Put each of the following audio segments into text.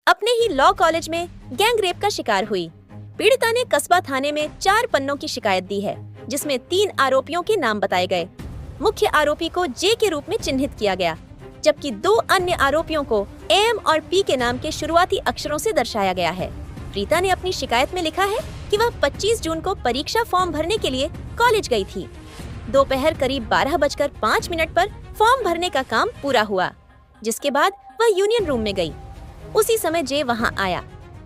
अपने ही law college में gang rape का शिकार हुई। पीड़िता ने कस्बा थाने में 4 पन्नों की शिकायत दी है, जिसमें 3 आरोपियों के नाम बताए गए। मुख्य आरोपी को जे के रूप में चिन्हित किया गया, जबकि 2 अन्य आरोपियों को एम और पी के नाम के शुरुआती अक्षरों से दर्शाया गया है। प्रीता ने अपनी शिकायत में लिखा है कि वह 25 जून को परीक्षा फॉर्म भरने के लिए कॉलेज गई थी। दोपहर करीब 12:05 पर फॉर्म भरने का काम पूरा हुआ, जिसके बाद वह यूनियन रूम में गई। उसी समय जे वहां आया।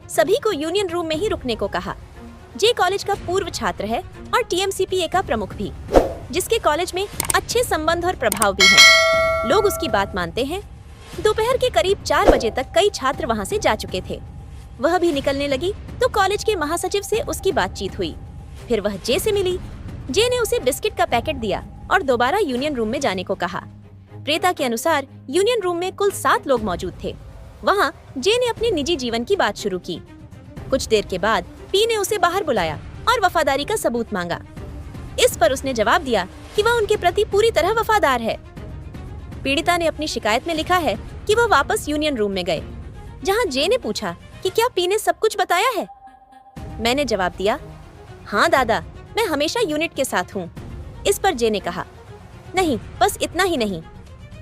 सभी को यूनियन रूम में ही रुकने को कहा। जे कॉलेज का पूर्व छात्र है और टीएमसीपीए का प्रमुख भी, जिसके कॉलेज में अच्छे संबंध और प्रभाव भी हैं। लोग उसकी बात मानते हैं। दोपहर के करीब 4 बजे तक कई छात्र वहां से जा चुके थे। वह भी निकलने लगी तो कॉलेज के महासचिव से उसकी बातचीत हुई। फिर वह जे से मिली। जे ने उसे बिस्किट का पैकेट दिया और दोबारा यूनियन रूम में जाने को कहा। प्रीता के अनुसार यूनियन रूम में कुल 7 लोग मौजूद थे। वहां जे ने अपने निजी जीवन की बात शुरू की। कुछ देर के बाद पी ने उसे बाहर बुलाया और वफादारी का सबूत मांगा। इस पर उसने जवाब दिया कि वह उनके प्रति पूरी तरह वफादार है। पीड़िता ने अपनी शिकायत में लिखा है कि वह वापस यूनियन रूम में गए, जहां जे ने पूछा कि क्या पी ने सब कुछ बताया है। मैंने जवाब दिया, हाँ दादा, मैं हमेशा यूनिट के साथ हूँ। इस पर जे ने कहा, नहीं, बस इतना ही नहीं।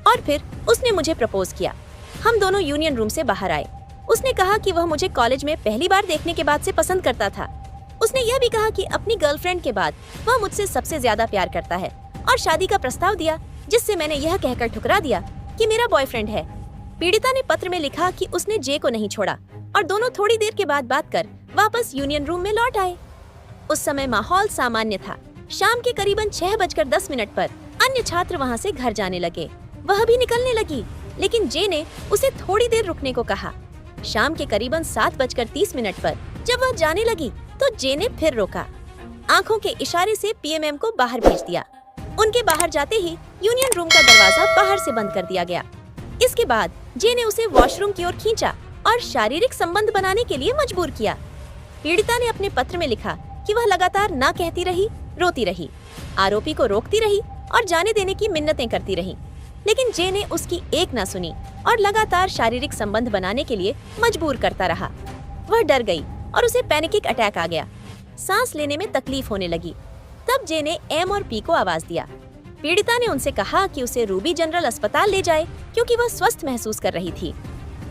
और फिर उसने मुझे प्रपोज किया। हम दोनों यूनियन रूम से बाहर आए। उसने कहा कि वह मुझे कॉलेज में पहली बार देखने के बाद से पसंद करता था। उसने यह भी कहा कि अपनी गर्लफ्रेंड के बाद वह मुझसे सबसे ज्यादा प्यार करता है और शादी का प्रस्ताव दिया, जिससे मैंने यह कहकर ठुकरा दिया कि मेरा बॉयफ्रेंड है। पीड़िता ने पत्र में लिखा कि उसने जे को नहीं छोड़ा और दोनों थोड़ी देर के बाद बात कर वापस यूनियन रूम में लौट आए। उस समय माहौल सामान्य था। शाम के करीबन 6:10 पर अन्य छात्र वहां से घर जाने लगे। वह भी निकलने लगी, लेकिन जे ने उसे थोड़ी देर रुकने को कहा। शाम के करीबन 7:30 पर जब वह जाने लगी तो जे ने फिर रोका। आंखों के इशारे से पीएमएम को बाहर भेज दिया। उनके बाहर जाते ही यूनियन रूम का दरवाजा बाहर से बंद कर दिया गया। इसके बाद जे ने उसे वॉशरूम की ओर खींचा और शारीरिक संबंध बनाने के लिए मजबूर किया। पीड़िता ने अपने पत्र में लिखा कि वह लगातार ना कहती रही, रोती रही, आरोपी को रोकती रही और जाने देने की मिन्नतें करती रही, लेकिन जे ने उसकी एक ना सुनी और लगातार शारीरिक संबंध बनाने के लिए मजबूर करता रहा। वह डर गई और उसे पैनिक अटैक आ गया। सांस लेने में तकलीफ होने लगी। तब जे ने एम और पी को आवाज दिया। पीड़िता ने उनसे कहा कि उसे रूबी जनरल अस्पताल ले जाए, क्योंकि वह स्वस्थ महसूस कर रही थी,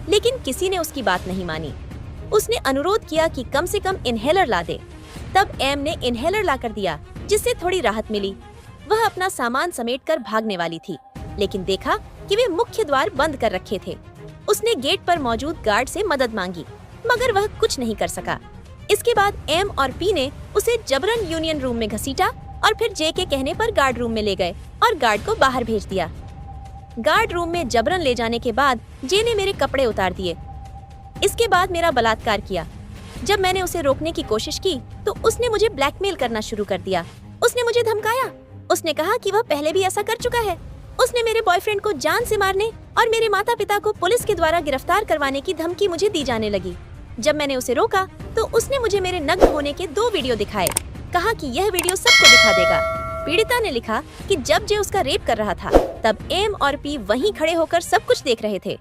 लेकिन किसी ने उसकी बात नहीं मानी। उसने अनुरोध किया कि कम से कम इनहेलर ला दे। तब एम ने इनहेलर लाकर दिया, जिससे थोड़ी राहत मिली। वह अपना सामान समेटकर भागने वाली थी, लेकिन देखा कि वे मुख्य द्वार बंद कर रखे थे। उसने गेट पर मौजूद गार्ड से मदद मांगी, मगर वह कुछ नहीं कर सका। इसके बाद एम और पी ने उसे जबरन यूनियन रूम में घसीटा और फिर जे के कहने पर गार्ड रूम में ले गए और गार्ड को बाहर भेज दिया। गार्ड रूम में जबरन ले जाने के बाद जे ने मेरे कपड़े उतार दिए। इसके बाद मेरा बलात्कार किया। जब मैंने उसे रोकने की कोशिश की तो उसने मुझे ब्लैकमेल करना शुरू कर दिया। उसने मुझे धमकाया। उसने कहा कि वह पहले भी ऐसा कर चुका है। उसने मेरे बॉयफ्रेंड को जान से मारने और मेरे माता पिता को पुलिस के द्वारा गिरफ्तार करवाने की धमकी मुझे दी जाने लगी। जब मैंने उसे रोका तो उसने मुझे मेरे नग्न होने के 2 वीडियो दिखाए। कहा कि यह वीडियो सबको दिखा देगा। पीड़िता ने लिखा कि जब जे उसका रेप कर रहा था तब एम और पी वहीं खड़े होकर सब कुछ देख रहे थे।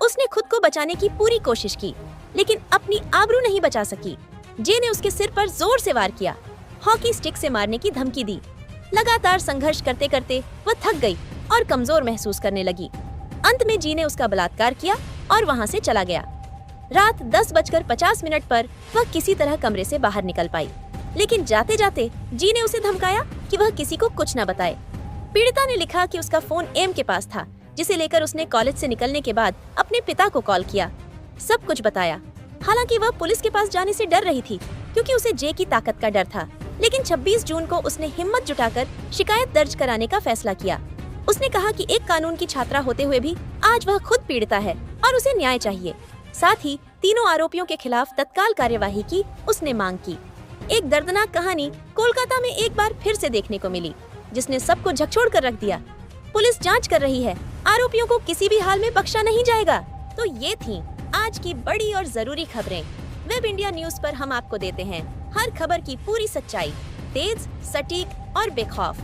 उसने खुद को बचाने की पूरी कोशिश की, लेकिन अपनी आबरू नहीं बचा सकी। जे ने उसके सिर पर जोर से वार किया, हॉकी स्टिक से मारने की धमकी दी। लगातार संघर्ष करते करते वह थक गई और कमजोर महसूस करने लगी। अंत में जी ने उसका बलात्कार किया और वहां से चला गया। रात 10:50 पर वह किसी तरह कमरे से बाहर निकल पाई, लेकिन जाते जाते जी ने उसे धमकाया कि वह किसी को कुछ न बताए। पीड़िता ने लिखा कि उसका फोन एम के पास था, जिसे लेकर उसने कॉलेज से निकलने के बाद अपने पिता को कॉल किया, सब कुछ बताया। हालांकि वह पुलिस के पास जाने से डर रही थी, क्योंकि उसे जे की ताकत का डर था। लेकिन 26 जून को उसने हिम्मत जुटाकर शिकायत दर्ज कराने का फैसला किया। उसने कहा कि एक कानून की छात्रा होते हुए भी आज वह खुद पीड़िता है और उसे न्याय चाहिए। साथ ही तीनों आरोपियों के खिलाफ तत्काल कार्यवाही की उसने मांग की। एक दर्दनाक कहानी कोलकाता में एक बार फिर से देखने को मिली, जिसने सबको झकझोर कर रख दिया। पुलिस जांच कर रही है। आरोपियों को किसी भी हाल में बख्शा नहीं जाएगा। तो ये थी आज की बड़ी और जरूरी खबरें। वेब इंडिया न्यूज पर हम आपको देते हैं हर खबर की पूरी सच्चाई, तेज, सटीक और बेखौफ।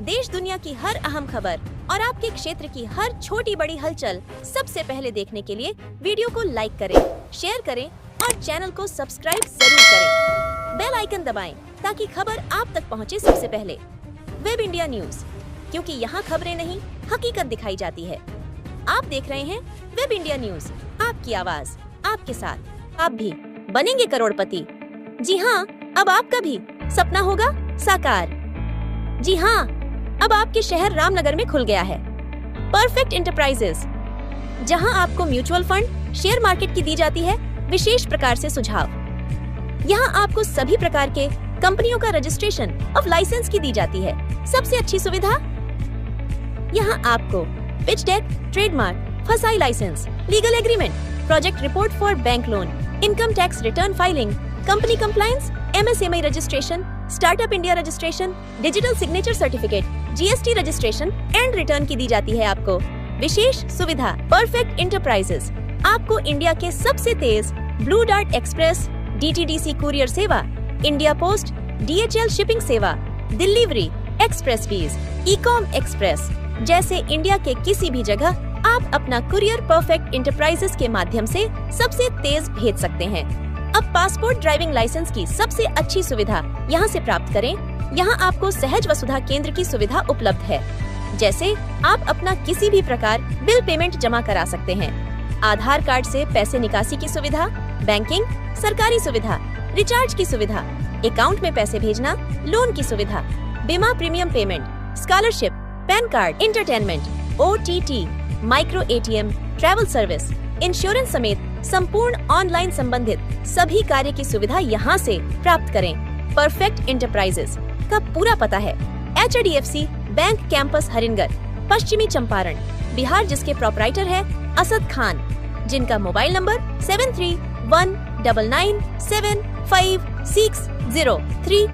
देश दुनिया की हर अहम खबर और आपके क्षेत्र की हर छोटी बड़ी हलचल सबसे पहले देखने के लिए वीडियो को लाइक करें, शेयर करें और चैनल को सब्सक्राइब जरूर करें। बेल आइकन दबाएं ताकि खबर आप तक पहुंचे सबसे पहले। वेब इंडिया न्यूज, क्योंकि यहाँ खबरें नहीं हकीकत दिखाई जाती है। आप देख रहे हैं वेब इंडिया न्यूज, आपकी आवाज आपके साथ। आप भी बनेंगे करोड़पति। जी हाँ, अब आपका भी सपना होगा साकार। जी हाँ, अब आपके शहर रामनगर में खुल गया है परफेक्ट इंटरप्राइजेस, जहां आपको म्यूचुअल फंड, शेयर मार्केट की दी जाती है विशेष प्रकार से सुझाव। यहां आपको सभी प्रकार के कंपनियों का रजिस्ट्रेशन ऑफ लाइसेंस की दी जाती है। सबसे अच्छी सुविधा, यहां आपको pitch deck, trademark, FSSAI licence, legal agreement, project report for bank loan, income tax return filing, company compliance, MSME registration, startup India registration, digital signature certificate, GST registration and return की दी जाती है आपको विशेष सुविधा। परफेक्ट इंटरप्राइजेस आपको India के सबसे तेज Blue Dart Express, DTDC courier सेवा, इंडिया पोस्ट, DHL शिपिंग सेवा, Delhivery, Xpressbees, Ecom Express जैसे इंडिया के किसी भी जगह आप अपना कुरियर परफेक्ट इंटरप्राइजेस के माध्यम से सबसे तेज भेज सकते हैं। अब पासपोर्ट, ड्राइविंग लाइसेंस की सबसे अच्छी सुविधा यहाँ से प्राप्त करें। यहाँ आपको सहज वसुधा केंद्र की सुविधा उपलब्ध है, जैसे आप अपना किसी भी प्रकार बिल पेमेंट जमा करा सकते हैं, आधार कार्ड से पैसे निकासी की सुविधा, बैंकिंग, सरकारी सुविधा, रिचार्ज की सुविधा, अकाउंट में पैसे भेजना, लोन की सुविधा, बीमा premium payment, scholarship, pan card, entertainment, OTT, micro ATM, travel service, insurance समेत संपूर्ण ऑनलाइन संबंधित सभी कार्य की सुविधा यहाँ से प्राप्त करें। परफेक्ट इंटरप्राइजेस का पूरा पता है HDFC बैंक कैंपस हरिनगर, पश्चिमी चंपारण, बिहार, जिसके प्रोपराइटर है असद खान, जिनका मोबाइल नंबर 7319975603